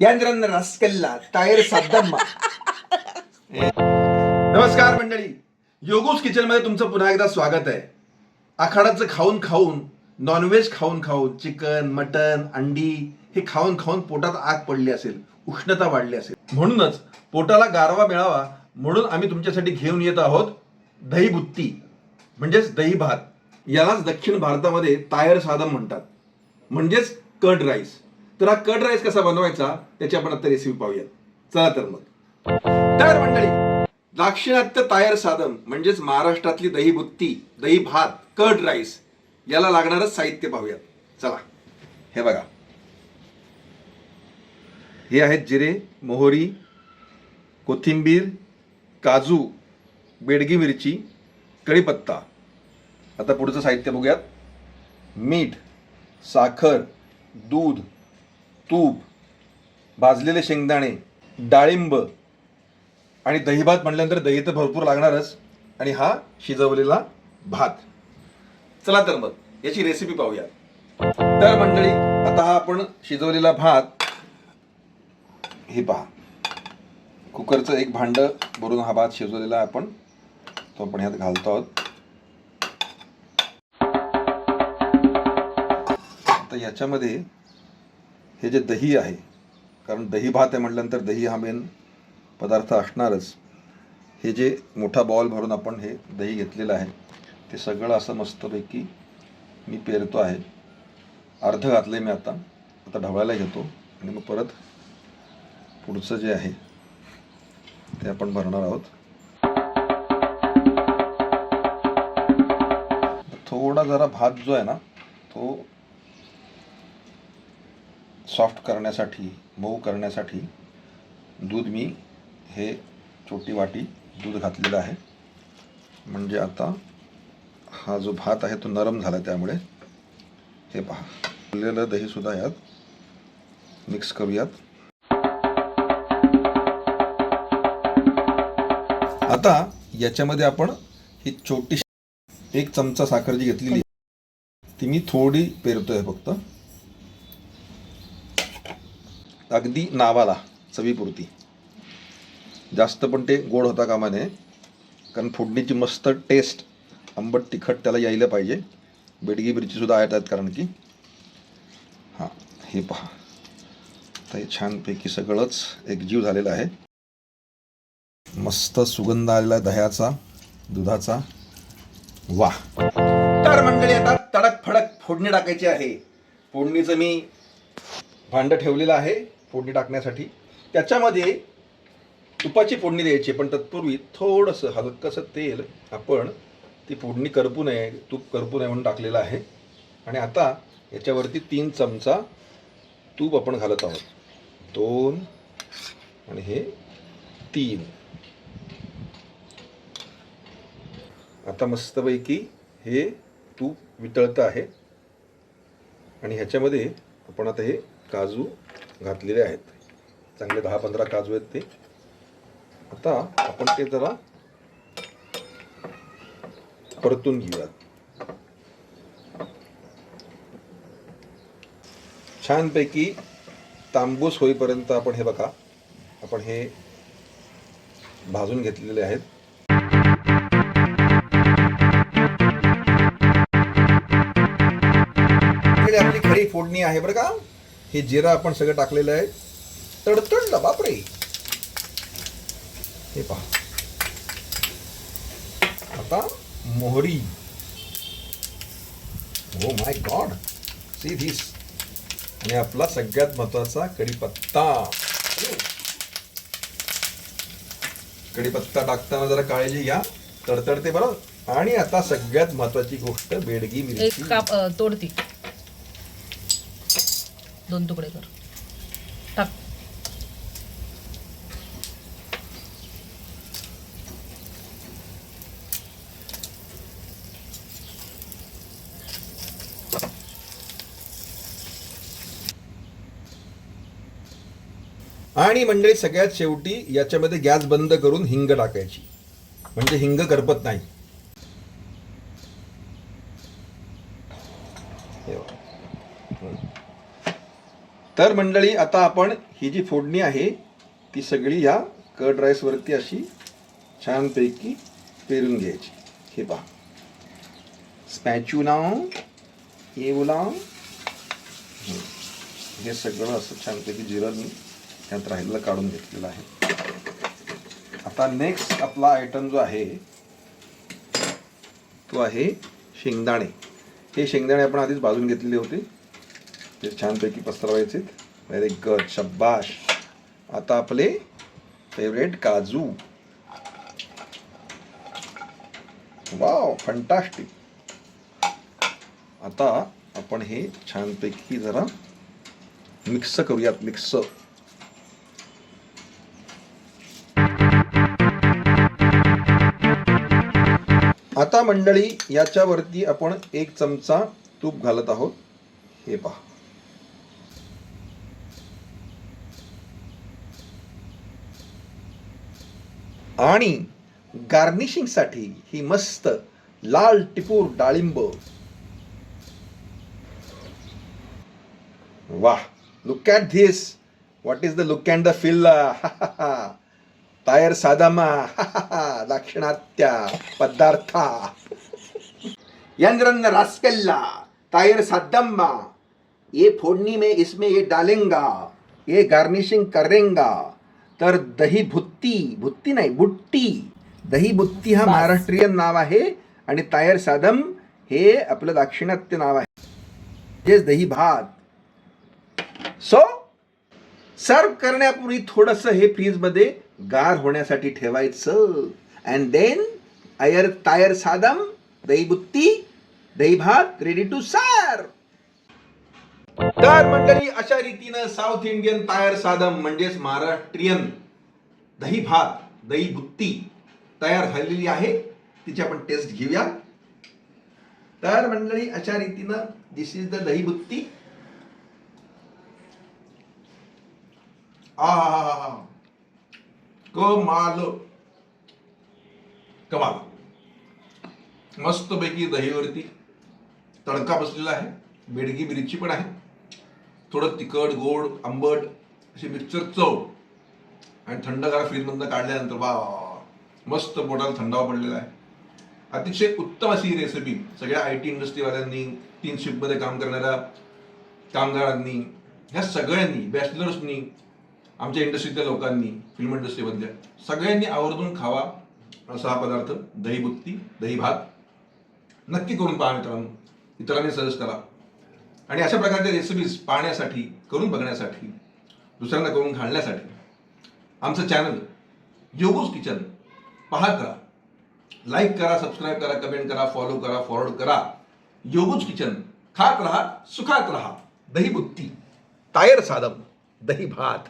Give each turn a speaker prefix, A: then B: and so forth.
A: यांद्रन रस्कल्ला tyre साधम्मा. नमस्कार मंडळी, योगूस kitchen मध्ये तुमचं पुन्हा एकदा स्वागत आहे. आखाडाचं खाऊन खाऊन, नॉनव्हेज खाऊन खाऊन, चिकन मटन अंडी हे खाऊन खाऊन पोटात आग पडली असेल, उष्णता वाढली असेल. म्हणूनच पोटाला गारवा मिळावा म्हणून आम्ही तुमच्यासाठी घेऊन येत आहोत दही बुत्ती म्हणजेच दही भात. यालाच दक्षिण भारतामध्ये तायर साधम म्हणतात, म्हणजेच कर्ड राईस. तर हा कर्ड राईस कसा बनवायचा त्याची आपण आता रेसिपी पाहूया. चला तर मग. तर मंडळी, दाक्षिणात्य तायर साधम म्हणजेच महाराष्ट्रातली दही बुत्ती, दही भात, कर्ड राईस याला लागणारं साहित्य पाहूयात. चला, हे बघा. हे आहेत जिरे, मोहरी, कोथिंबीर, काजू, बेडगी मिरची, कढीपत्ता. आता पुढचं साहित्य बघूयात. मीठ, साखर, दूध, तूप, भाजलेले शेंगदाणे, डाळिंब आणि दही भात म्हटल्यानंतर दही तर भरपूर लागणारच, आणि हा शिजवलेला भात. चला तर मग याची रेसिपी पाहूया. तर मंडळी, आता हा आपण शिजवलेला भात, हे पहा, कुकरचं एक भांड भरून हा भात शिजवलेला आपण तो आपण ह्यात घालतो आहोत. आता याच्यामध्ये हे जे दही आहे, कारण दही भात आहे म्हटल्यानंतर दही हा मेन पदार्थ असणारच. हे जे मोठा बॉल भरून आपण हे दही घेतलेलं आहे ते सगळं असं मस्तपैकी मी पेरतो आहे. अर्ध घातलं आहे मी. आता ढवळायला घेतो आणि मग परत पुढचं जे आहे ते आपण भरणार आहोत. थोडा जरा भात जो आहे ना तो सॉफ्ट करण्यासाठी, मऊ करण्यासाठी दूध मी हे छोटी वाटी दूध घातलेलं आहे. म्हणजे आता हा जो भात आहे तो नरम झाला. त्यामुळे हे पहा, उरलेलं दही सुद्धा यात मिक्स करूयात. आता याच्यामध्ये आपण ही छोटीशी 1 चमचा साखर जी घेतलेली ती मी थोडी पेरतोय फक्त, अगदी नावाला, चवीपुरती. जास्त पण ते गोड होता कामा नये, कारण फोडणीची मस्त टेस्ट आंबट तिखट त्याला यायला पाहिजे. बेडगी मिरची सुद्धा आहेत कारण की. हां, हे पहा, तर हे छानपैकी सगळंच एकजीव झालेलं आहे. मस्त सुगंध आलेला दह्याचा, दुधाचा. वाह. तर मंडळी, आता तडक फडक फोडणी टाकायची आहे. फोडणीचं मी भांडं ठेवलेलं आहे फोडणी टाकण्यासाठी. त्याच्यामध्ये तुपाची फोडणी द्यायची, पण तत्पूर्वी थोडंसं हलकंसं तेल आपण ती फोडणी करपू नये, तूप करपू नये म्हणून टाकलेलं आहे. आणि आता याच्यावरती 3 चमचा तूप आपण घालत आहोत. 2 आणि हे 3. आता मस्तपैकी हे तूप वितळतं आहे आणि ह्याच्यामध्ये आपण आता हे काजू घातलेले आहेत. चांगले 10-15 काजू आहेत ते. आता आपण ते जरा परतून घेऊयात. छानपैकी तांबूस होईपर्यंत आपण हे बघा, आपण हे भाजून घेतलेले आहेत. आपली खरी फोडणी आहे बरं का. हे जिरं आपण सगळं टाकलेलं आहे. तडतडलं, बापरे. हे पहा, आता मोहरी. Oh my god, see this. आणि आपला सगळ्यात महत्वाचा कढीपत्ता. कढीपत्ता टाकताना जरा काळजी घ्या, तडतडते बरं. आणि आता सगळ्यात महत्वाची गोष्ट, बेडगी मिरची.
B: एक काप तोडती, 2 तुकडे कर, टाक.
A: आणि मंडळी, सगळ्यात शेवटी याच्यामध्ये गॅस बंद करून हिंग टाकायची, म्हणजे हिंग करपत नाही. तर मंडळी आता आपण ही जी फोडणी आहे ती सगळी या कर्ड राईसवरती अशी छानपैकी पेरून घ्यायची. हे पहा, स्पॅच्युला हे बोला, हे सगळं असं छानपैकी जिरं मी त्यात राहिलेलं काढून घेतलेलं आहे. आता नेक्स्ट आपला आयटम जो आहे तो आहे शेंगदाणे. हे शेंगदाणे आपण आधीच भाजून घेतलेले होते, ते छानपैकी पसरवायचे. Very good, शब्बाश. आता आपले फेवरेट काजू. Wow, fantastic. आता आपण हे छानपैकी जरा मिक्स करूयात. मिक्स. आता मंडळी याच्यावरती आपण 1 चमचा तूप घालत आहोत. हे पहा, आणि गार्निशिंग साठी ही मस्त लाल टिपूर डाळिंब. वाह, look at this. What is the look and the feel. तायर सादामा दाक्षिणात्य पदार्थ यंद्रन रास्केल्ला तायर सादम्मा. ये फोड़नी में इसमें ये डालेंगा, ये गार्निशिंग करेंगा. तर दही भुत्ती, भुत्ती नाही बुट्टी, दही बुत्ती हा महाराष्ट्रीयन नाव आहे आणि तायर सादम हे आपलं दाक्षिणात्य नाव आहे. जे दही भात. सो सर्व करण्यापूर्वी थोडंसं हे फ्रीजमध्ये गार होण्यासाठी ठेवायचं. अँड देन तायर सादम, दही बुत्ती, दही भात रेडी टू सर्व. तर मंडळी अशा रीतीनं साऊथ इंडियन तायर सादम म्हणजेच महाराष्ट्रीयन दही भात, दही बुत्ती तयार झालेली आहे. तिची आपण टेस्ट घेऊया. तर मंडळी अशा रीतीनं दिस इज द दही बुत्ती. कमाल, कमाल. मस्तपैकी दहीवरती तडका बसलेला आहे. बेडगी मिरची पण आहे. थोडं तिखट, गोड, आंबट अशी मिक्सर चव. आणि थंडगार फ्रीजमधनं काढल्यानंतर वा, मस्त पोटाला थंडावा पडलेला आहे. अतिशय उत्तम अशी रेसिपी. सगळ्या IT इंडस्ट्रीवाल्यांनी, 3 शिफ्टमध्ये काम करणाऱ्या कामगारांनी, ह्या सगळ्यांनी, बॅचलर्सनी, आमच्या इंडस्ट्रीतल्या लोकांनी, फिल्म इंडस्ट्रीमधल्या सगळ्यांनी आवर्जून खावा असा हा पदार्थ दही बुत्ती, दही भात. नक्की करून पहा मित्रांनो. इतरांनी सजेस्ट करा. आणि अशा प्रकारच्या रेसिपीज पाहण्यासाठी, करून बघण्यासाठी, दुसऱ्यांना करून घालण्यासाठी आमचं चॅनल योगूज किचन पाहत राहा. लाईक करा, सबस्क्राईब करा, कमेंट करा, फॉलो करा, फॉरवर्ड करा. योगूज किचन. खात रहा, सुखात रहा. दही बुत्ती, तायर सादम, दही भात.